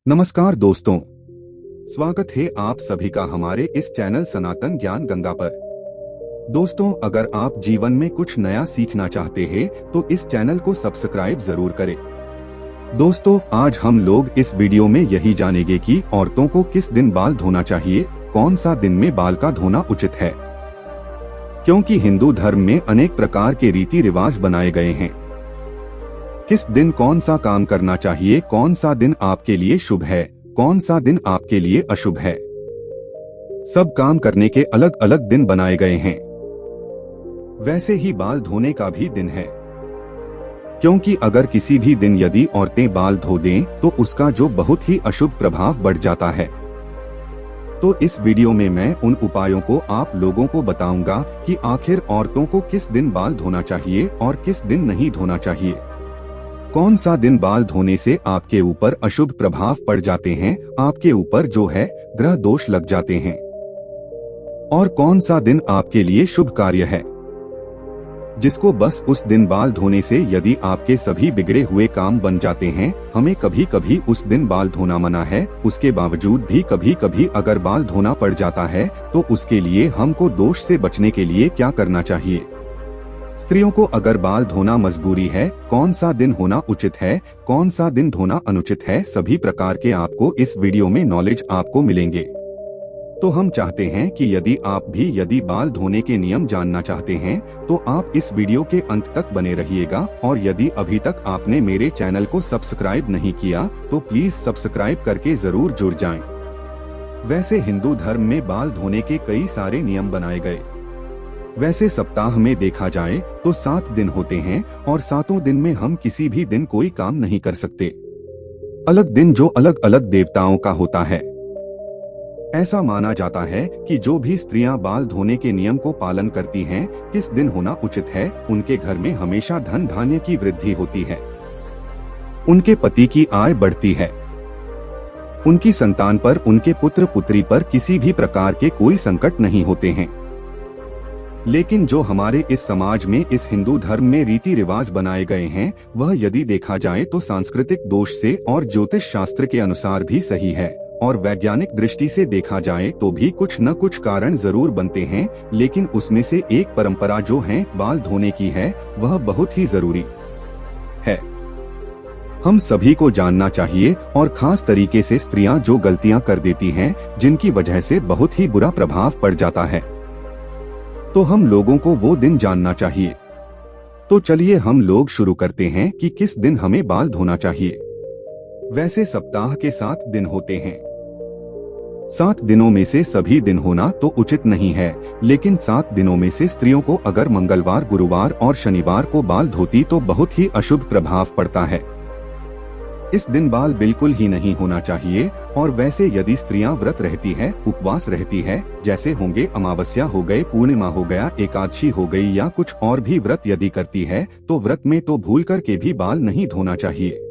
नमस्कार दोस्तों, स्वागत है आप सभी का हमारे इस चैनल सनातन ज्ञान गंगा पर। दोस्तों, अगर आप जीवन में कुछ नया सीखना चाहते हैं तो इस चैनल को सब्सक्राइब जरूर करें। दोस्तों, आज हम लोग इस वीडियो में यही जानेंगे कि औरतों को किस दिन बाल धोना चाहिए, कौन सा दिन में बाल का धोना उचित है। क्योंकि हिंदू धर्म में अनेक प्रकार के रीति रिवाज बनाए गए हैं। किस दिन कौन सा काम करना चाहिए, कौन सा दिन आपके लिए शुभ है, कौन सा दिन आपके लिए अशुभ है, सब काम करने के अलग अलग दिन बनाए गए हैं। वैसे ही बाल धोने का भी दिन है, क्योंकि अगर किसी भी दिन यदि औरतें बाल धो दें तो उसका जो बहुत ही अशुभ प्रभाव बढ़ जाता है। तो इस वीडियो में मैं उन उपायों को आप लोगों को बताऊंगा कि आखिर औरतों को किस दिन बाल धोना चाहिए और किस दिन नहीं धोना चाहिए। कौन सा दिन बाल धोने से आपके ऊपर अशुभ प्रभाव पड़ जाते हैं, आपके ऊपर जो है ग्रह दोष लग जाते हैं, और कौन सा दिन आपके लिए शुभ कार्य है, जिसको बस उस दिन बाल धोने से यदि आपके सभी बिगड़े हुए काम बन जाते हैं। हमें कभी कभी उस दिन बाल धोना मना है, उसके बावजूद भी कभी कभी अगर बाल धोना पड़ जाता है तो उसके लिए हमको दोष से बचने के लिए क्या करना चाहिए। स्त्रियों को अगर बाल धोना मजबूरी है, कौन सा दिन होना उचित है, कौन सा दिन धोना अनुचित है, सभी प्रकार के आपको इस वीडियो में नॉलेज आपको मिलेंगे। तो हम चाहते हैं कि यदि बाल धोने के नियम जानना चाहते हैं तो आप इस वीडियो के अंत तक बने रहिएगा। और यदि अभी तक आपने मेरे चैनल को सब्सक्राइब नहीं किया तो प्लीज सब्सक्राइब करके जरूर जुड़ जाएं। वैसे हिंदू धर्म में बाल धोने के कई सारे नियम बनाए गए। वैसे सप्ताह में देखा जाए तो 7 दिन होते हैं और 7 दिन में हम किसी भी दिन कोई काम नहीं कर सकते। अलग दिन जो अलग अलग देवताओं का होता है। ऐसा माना जाता है कि जो भी स्त्रियां बाल धोने के नियम को पालन करती हैं, किस दिन होना उचित है, उनके घर में हमेशा धन धान्य की वृद्धि होती है, उनके पति की आय बढ़ती है, उनकी संतान पर, उनके पुत्र पुत्री पर किसी भी प्रकार के कोई संकट नहीं होते हैं। लेकिन जो हमारे इस समाज में, इस हिंदू धर्म में रीति रिवाज बनाए गए हैं, वह यदि देखा जाए तो सांस्कृतिक दोष से और ज्योतिष शास्त्र के अनुसार भी सही है, और वैज्ञानिक दृष्टि से देखा जाए तो भी कुछ न कुछ कारण जरूर बनते हैं। लेकिन उसमें से एक परंपरा जो है बाल धोने की है, वह बहुत ही जरूरी है। हम सभी को जानना चाहिए, और खास तरीके से स्त्रियां जो गलतियां कर देती हैं, जिनकी वजह से बहुत ही बुरा प्रभाव पड़ जाता है, तो हम लोगों को वो दिन जानना चाहिए। तो चलिए हम लोग शुरू करते हैं कि किस दिन हमें बाल धोना चाहिए। वैसे सप्ताह के 7 दिन होते हैं। 7 दिनों में से सभी दिन होना तो उचित नहीं है, लेकिन 7 दिनों में से स्त्रियों को अगर मंगलवार, गुरुवार और शनिवार को बाल धोती तो बहुत ही अशुभ प्रभाव पड़ता है। इस दिन बाल बिल्कुल ही नहीं होना चाहिए। और वैसे यदि स्त्रियां व्रत रहती है, उपवास रहती है, जैसे होंगे अमावस्या हो गए, पूर्णिमा हो गया, एकादशी हो गई, या कुछ और भी व्रत यदि करती है तो व्रत में तो भूल कर के भी बाल नहीं धोना चाहिए।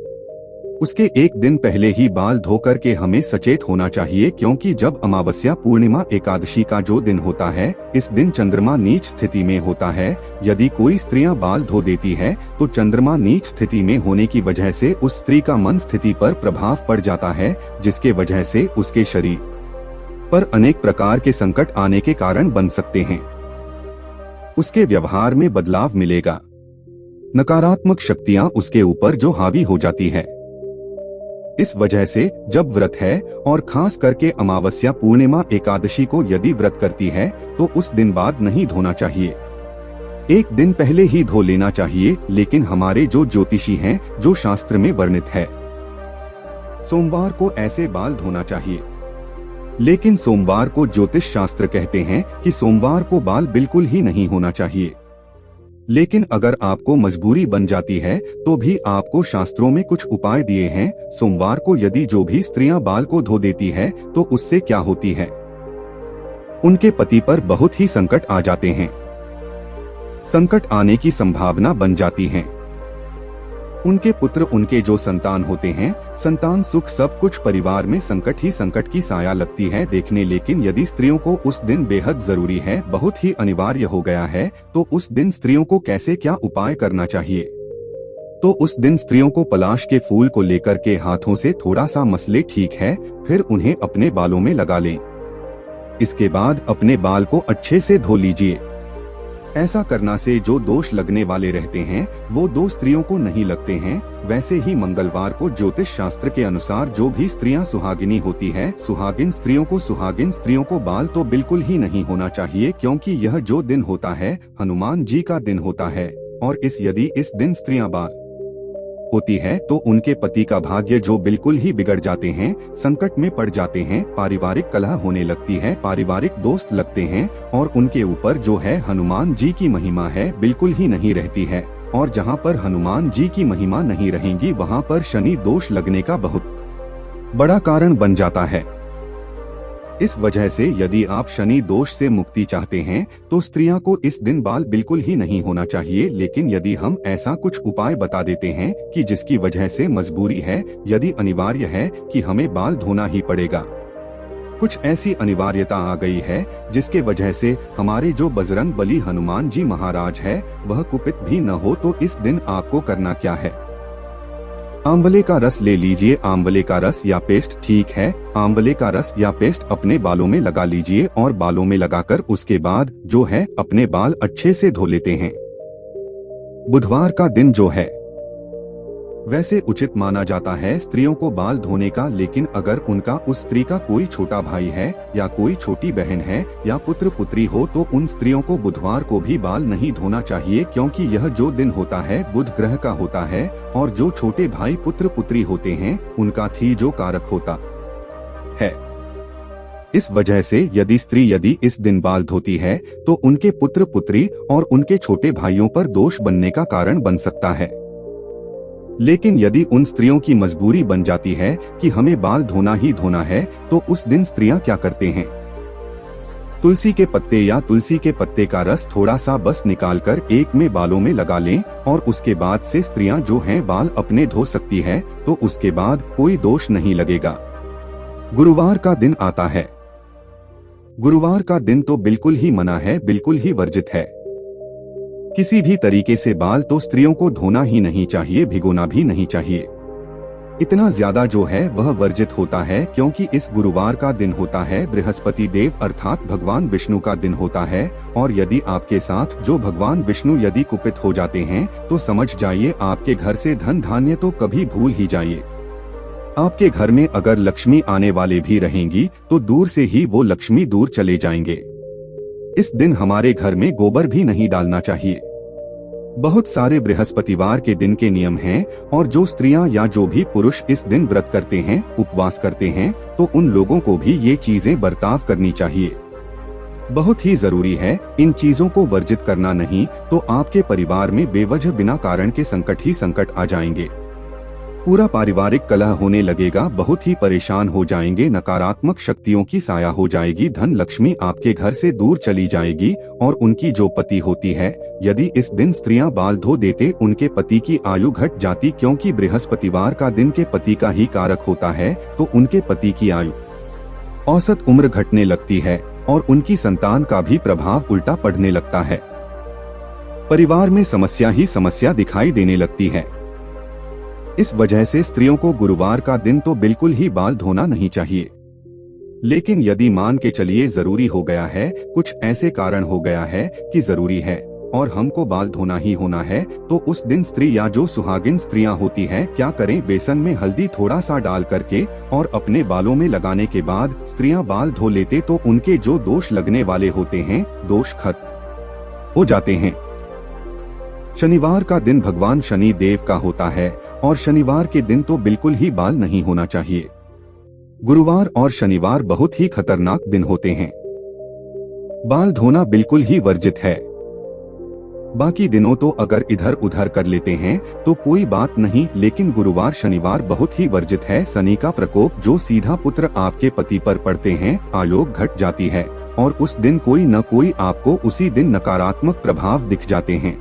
उसके एक दिन पहले ही बाल धो कर के हमें सचेत होना चाहिए, क्योंकि जब अमावस्या, पूर्णिमा, एकादशी का जो दिन होता है, इस दिन चंद्रमा नीच स्थिति में होता है। यदि कोई स्त्रियां बाल धो देती है तो चंद्रमा नीच स्थिति में होने की वजह से उस स्त्री का मन स्थिति पर प्रभाव पड़ जाता है, जिसके वजह से उसके शरीर पर अनेक प्रकार के संकट आने के कारण बन सकते हैं। उसके व्यवहार में बदलाव मिलेगा, नकारात्मक शक्तियां उसके ऊपर जो हावी हो जाती है। इस वजह से जब व्रत है, और खास करके अमावस्या, पूर्णिमा, एकादशी को यदि व्रत करती है तो उस दिन बाद नहीं धोना चाहिए, एक दिन पहले ही धो लेना चाहिए। लेकिन हमारे जो ज्योतिषी हैं, जो शास्त्र में वर्णित है, सोमवार को ऐसे बाल धोना चाहिए। लेकिन सोमवार को ज्योतिष शास्त्र कहते हैं कि सोमवार को बाल बिल्कुल ही नहीं होना चाहिए। लेकिन अगर आपको मजबूरी बन जाती है तो भी आपको शास्त्रों में कुछ उपाय दिए हैं। सोमवार को यदि जो भी स्त्रियां बाल को धो देती है तो उससे क्या होती है, उनके पति पर बहुत ही संकट आ जाते हैं, संकट आने की संभावना बन जाती है। उनके पुत्र, उनके जो संतान होते हैं, संतान सुख, सब कुछ परिवार में संकट ही संकट की साया लगती है देखने। लेकिन यदि स्त्रियों को उस दिन बेहद जरूरी है, बहुत ही अनिवार्य हो गया है, तो उस दिन स्त्रियों को कैसे क्या उपाय करना चाहिए। तो उस दिन स्त्रियों को पलाश के फूल को लेकर के हाथों से थोड़ा सा मसले, ठीक है, फिर उन्हें अपने बालों में लगा लें। इसके बाद अपने बाल को अच्छे से धो लीजिए। ऐसा करना से जो दोष लगने वाले रहते हैं वो दो स्त्रियों को नहीं लगते हैं। वैसे ही मंगलवार को ज्योतिष शास्त्र के अनुसार जो भी स्त्रियां सुहागिनी होती है, सुहागिन स्त्रियों को बाल तो बिल्कुल ही नहीं होना चाहिए, क्योंकि यह जो दिन होता है हनुमान जी का दिन होता है। और यदि इस दिन स्त्रियां बाल होती है तो उनके पति का भाग्य जो बिल्कुल ही बिगड़ जाते हैं, संकट में पड़ जाते हैं, पारिवारिक कलह होने लगती है, पारिवारिक दोस्त लगते हैं, और उनके ऊपर जो है हनुमान जी की महिमा है बिल्कुल ही नहीं रहती है। और जहाँ पर हनुमान जी की महिमा नहीं रहेंगी वहाँ पर शनि दोष लगने का बहुत बड़ा कारण बन जाता है। इस वजह से यदि आप शनि दोष से मुक्ति चाहते हैं तो स्त्रियां को इस दिन बाल बिल्कुल ही नहीं होना चाहिए। लेकिन यदि हम ऐसा कुछ उपाय बता देते हैं कि जिसकी वजह से मजबूरी है, यदि अनिवार्य है कि हमें बाल धोना ही पड़ेगा, कुछ ऐसी अनिवार्यता आ गई है जिसके वजह से हमारे जो बजरंग बली हनुमान जी महाराज है वह कुपित भी न हो, तो इस दिन आपको करना क्या है? आंवले का रस ले लीजिए। आंवले का रस या पेस्ट, ठीक है, आंवले का रस या पेस्ट अपने बालों में लगा लीजिए और बालों में लगाकर उसके बाद जो है अपने बाल अच्छे से धो लेते हैं। बुधवार का दिन जो है वैसे उचित माना जाता है स्त्रियों को बाल धोने का, लेकिन अगर उनका उस स्त्री का कोई छोटा भाई है या कोई छोटी बहन है या पुत्र पुत्री हो तो उन स्त्रियों को बुधवार को भी बाल नहीं धोना चाहिए, क्योंकि यह जो दिन होता है बुध ग्रह का होता है और जो छोटे भाई पुत्र पुत्री होते हैं उनका थी जो कारक होता है। इस वजह से यदि इस दिन बाल धोती है तो उनके पुत्र पुत्री और उनके छोटे भाइयों पर दोष बनने का कारण बन सकता है। लेकिन यदि उन स्त्रियों की मजबूरी बन जाती है कि हमें बाल धोना ही धोना है तो उस दिन स्त्रियां क्या करते हैं, तुलसी के पत्ते या तुलसी के पत्ते का रस थोड़ा सा बस निकालकर एक में बालों में लगा लें और उसके बाद से स्त्रियां जो हैं बाल अपने धो सकती है, तो उसके बाद कोई दोष नहीं लगेगा। गुरुवार का दिन आता है। गुरुवार का दिन तो बिल्कुल ही मना है, बिल्कुल ही वर्जित है। किसी भी तरीके से बाल तो स्त्रियों को धोना ही नहीं चाहिए, भिगोना भी नहीं चाहिए। इतना ज्यादा जो है वह वर्जित होता है, क्योंकि इस गुरुवार का दिन होता है बृहस्पति देव अर्थात भगवान विष्णु का दिन होता है। और यदि आपके साथ जो भगवान विष्णु यदि कुपित हो जाते हैं तो समझ जाइए आपके घर से धन धान्य तो कभी भूल ही जाइए। आपके घर में अगर लक्ष्मी आने वाले भी रहेंगी तो दूर से ही वो लक्ष्मी दूर चले जाएंगे। इस दिन हमारे घर में गोबर भी नहीं डालना चाहिए। बहुत सारे बृहस्पतिवार के दिन के नियम हैं और जो स्त्रियां या जो भी पुरुष इस दिन व्रत करते हैं, उपवास करते हैं, तो उन लोगों को भी ये चीजें बर्ताव करनी चाहिए। बहुत ही जरूरी है, इन चीजों को वर्जित करना नहीं तो आपके परिवार में बेवजह बिना कारण के संकट ही संकट आ जाएंगे। पूरा पारिवारिक कलह होने लगेगा, बहुत ही परेशान हो जाएंगे, नकारात्मक शक्तियों की साया हो जाएगी, धन लक्ष्मी आपके घर से दूर चली जाएगी। और उनकी जो पति होती है, यदि इस दिन स्त्रियां बाल धो देते उनके पति की आयु घट जाती, क्योंकि बृहस्पतिवार का दिन के पति का ही कारक होता है, तो उनके पति की आयु औसत उम्र घटने लगती है और उनकी संतान का भी प्रभाव उल्टा पड़ने लगता है। परिवार में समस्या ही समस्या दिखाई देने लगती है। इस वजह से स्त्रियों को गुरुवार का दिन तो बिल्कुल ही बाल धोना नहीं चाहिए। लेकिन यदि मान के चलिए जरूरी हो गया है, कुछ ऐसे कारण हो गया है कि जरूरी है और हमको बाल धोना ही होना है, तो उस दिन स्त्री या जो सुहागिन स्त्रियां होती हैं क्या करें, बेसन में हल्दी थोड़ा सा डाल करके और अपने बालों में लगाने के बाद स्त्रियां बाल धो लेते तो उनके जो दोष लगने वाले होते हैं दोष खत्म हो जाते हैं। शनिवार का दिन भगवान शनि देव का होता है और शनिवार के दिन तो बिल्कुल ही बाल नहीं होना चाहिए। गुरुवार और शनिवार बहुत ही खतरनाक दिन होते हैं, बाल धोना बिल्कुल ही वर्जित है। बाकी दिनों तो अगर इधर उधर कर लेते हैं तो कोई बात नहीं, लेकिन गुरुवार शनिवार बहुत ही वर्जित है। शनि का प्रकोप जो सीधा पुत्र आपके पति पर पड़ते हैं, आयोग घट जाती है और उस दिन कोई न कोई आपको उसी दिन नकारात्मक प्रभाव दिख जाते हैं।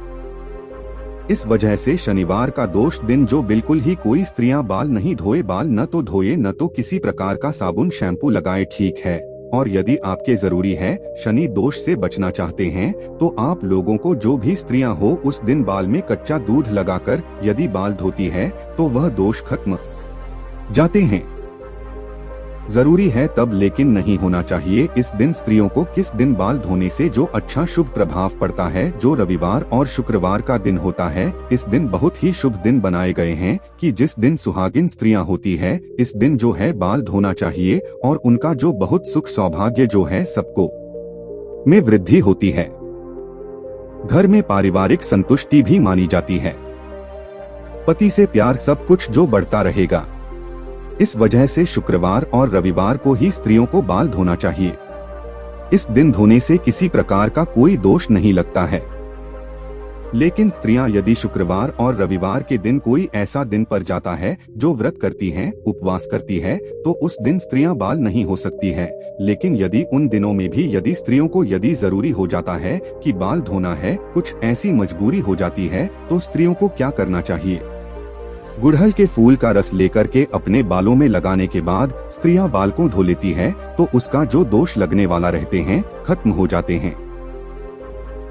इस वजह से शनिवार का दोष दिन जो बिल्कुल ही कोई स्त्रियां बाल नहीं धोए, बाल न तो धोए न तो किसी प्रकार का साबुन शैम्पू लगाए, ठीक है, और यदि आपके जरूरी है शनि दोष से बचना चाहते हैं तो आप लोगों को जो भी स्त्रियां हो उस दिन बाल में कच्चा दूध लगाकर यदि बाल धोती है तो वह दोष खत्म जाते हैं। जरूरी है तब, लेकिन नहीं होना चाहिए। इस दिन स्त्रियों को किस दिन बाल धोने से जो अच्छा शुभ प्रभाव पड़ता है, जो रविवार और शुक्रवार का दिन होता है, इस दिन बहुत ही शुभ दिन बनाए गए हैं कि जिस दिन सुहागिन स्त्रियां होती है इस दिन जो है बाल धोना चाहिए और उनका जो बहुत सुख सौभाग्य जो है सबको में वृद्धि होती है। घर में पारिवारिक संतुष्टि भी मानी जाती है। पति से प्यार सब कुछ जो बढ़ता रहेगा। इस वजह से शुक्रवार और रविवार को ही स्त्रियों को बाल धोना चाहिए। इस दिन धोने से किसी प्रकार का कोई दोष नहीं लगता है। लेकिन स्त्रियां यदि शुक्रवार और रविवार के दिन कोई ऐसा दिन पर जाता है जो व्रत करती हैं, उपवास करती है, तो उस दिन स्त्रियां बाल नहीं हो सकती है। लेकिन यदि उन दिनों में भी यदि स्त्रियों को यदि जरूरी हो जाता है कि बाल धोना है, कुछ ऐसी मजबूरी हो जाती है, तो स्त्रियों को क्या करना चाहिए? गुड़हल के फूल का रस लेकर के अपने बालों में लगाने के बाद स्त्रियां बाल को धो लेती है तो उसका जो दोष लगने वाला रहते हैं खत्म हो जाते हैं।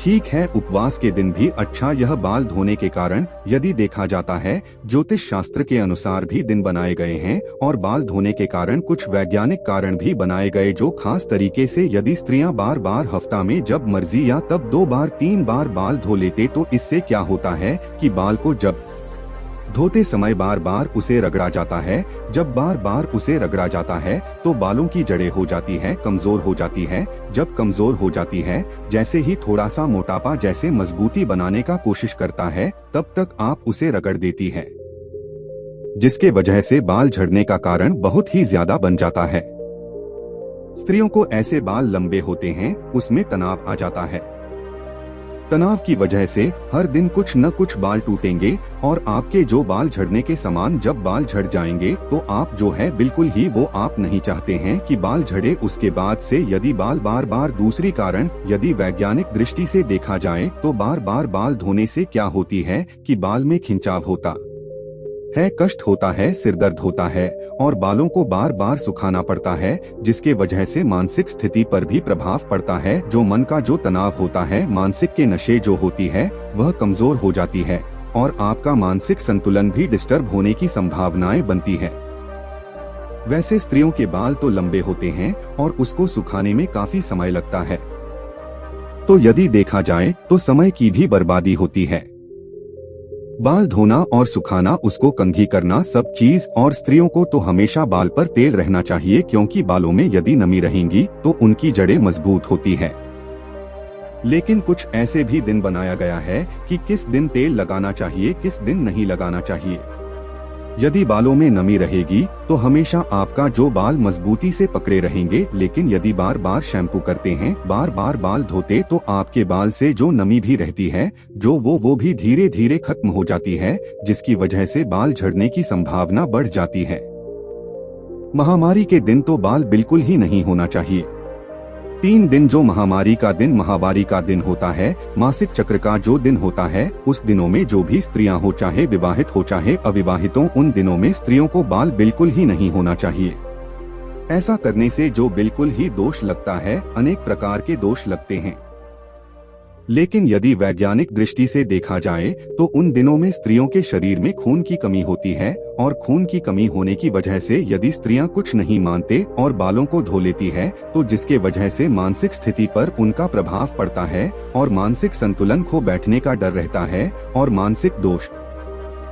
ठीक है, उपवास के दिन भी अच्छा यह बाल धोने के कारण यदि देखा जाता है ज्योतिष शास्त्र के अनुसार भी दिन बनाए गए हैं और बाल धोने के कारण कुछ वैज्ञानिक कारण भी बनाए गए जो खास तरीके से यदि स्त्रियां बार बार हफ्ता में जब मर्जी या तब 2 बार 3 बार बाल धो लेते तो इससे क्या होता है कि बाल को जब धोते समय बार बार उसे रगड़ा जाता है, जब बार बार उसे रगड़ा जाता है तो बालों की जड़ें हो जाती है, कमजोर हो जाती है। जब कमजोर हो जाती है, जैसे ही थोड़ा सा मोटापा जैसे मजबूती बनाने का कोशिश करता है तब तक आप उसे रगड़ देती है, जिसके वजह से बाल झड़ने का कारण बहुत ही ज्यादा बन जाता है। स्त्रियों को ऐसे बाल लंबे होते हैं, उसमें तनाव आ जाता है। तनाव की वजह से हर दिन कुछ न कुछ बाल टूटेंगे और आपके जो बाल झड़ने के समान जब बाल झड़ जाएंगे तो आप जो है बिल्कुल ही वो आप नहीं चाहते हैं कि बाल झड़े। उसके बाद से यदि बाल बार बार दूसरी कारण यदि वैज्ञानिक दृष्टि से देखा जाए तो बार बार बाल धोने से क्या होती है कि बाल में खिंचाव होता है, कष्ट होता है, सिरदर्द होता है और बालों को बार बार सुखाना पड़ता है, जिसके वजह से मानसिक स्थिति पर भी प्रभाव पड़ता है। जो मन का जो तनाव होता है, मानसिक के नशे जो होती है वह कमजोर हो जाती है और आपका मानसिक संतुलन भी डिस्टर्ब होने की संभावनाएं बनती है। वैसे स्त्रियों के बाल तो लंबे होते हैं और उसको सुखाने में काफी समय लगता है, तो यदि देखा जाए तो समय की भी बर्बादी होती है। बाल धोना और सुखाना, उसको कंघी करना सब चीज, और स्त्रियों को तो हमेशा बाल पर तेल रहना चाहिए क्योंकि बालों में यदि नमी रहेंगी तो उनकी जड़ें मजबूत होती है। लेकिन कुछ ऐसे भी दिन बनाया गया है कि किस दिन तेल लगाना चाहिए, किस दिन नहीं लगाना चाहिए। यदि बालों में नमी रहेगी तो हमेशा आपका जो बाल मजबूती से पकड़े रहेंगे, लेकिन यदि बार बार शैम्पू करते हैं, बार बार बाल धोते तो आपके बाल से जो नमी भी रहती है जो वो भी धीरे धीरे खत्म हो जाती है, जिसकी वजह से बाल झड़ने की संभावना बढ़ जाती है। महामारी के दिन तो बाल बिल्कुल ही नहीं होना चाहिए। 3 दिन जो महामारी का दिन, महावारी का दिन होता है, मासिक चक्र का जो दिन होता है, उस दिनों में जो भी स्त्रियां हो, चाहे विवाहित हो चाहे अविवाहित हो, उन दिनों में स्त्रियों को बाल बिल्कुल ही नहीं होना चाहिए। ऐसा करने से जो बिल्कुल ही दोष लगता है, अनेक प्रकार के दोष लगते हैं। लेकिन यदि वैज्ञानिक दृष्टि से देखा जाए तो उन दिनों में स्त्रियों के शरीर में खून की कमी होती है और खून की कमी होने की वजह से यदि स्त्रियां कुछ नहीं मानते और बालों को धो लेती है तो जिसके वजह से मानसिक स्थिति पर उनका प्रभाव पड़ता है और मानसिक संतुलन खो बैठने का डर रहता है और मानसिक दोष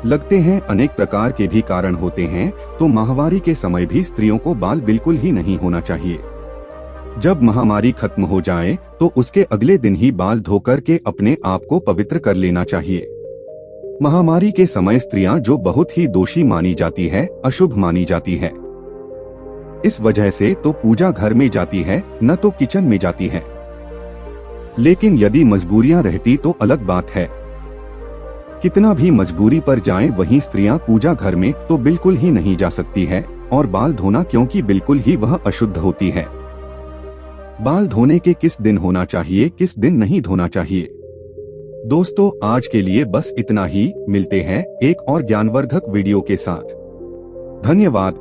लगते हैं। अनेक प्रकार के भी कारण होते हैं। तो माहवारी के समय भी स्त्रियों को बाल बिल्कुल ही नहीं होना चाहिए। जब महामारी खत्म हो जाए तो उसके अगले दिन ही बाल धोकर के अपने आप को पवित्र कर लेना चाहिए। महामारी के समय स्त्रियां जो बहुत ही दोषी मानी जाती है, अशुभ मानी जाती है, इस वजह से तो पूजा घर में जाती है, न तो किचन में जाती है। लेकिन यदि मजबूरियां रहती तो अलग बात है। कितना भी मजबूरी पर जाएं, वहीं स्त्रियां पूजा घर में तो बिल्कुल ही नहीं जा सकती है और बाल धोना क्योंकि बिल्कुल ही वह अशुद्ध होती है। बाल धोने के किस दिन होना चाहिए, किस दिन नहीं धोना चाहिए। दोस्तों, आज के लिए बस इतना ही। मिलते हैं एक और ज्ञानवर्धक वीडियो के साथ। धन्यवाद।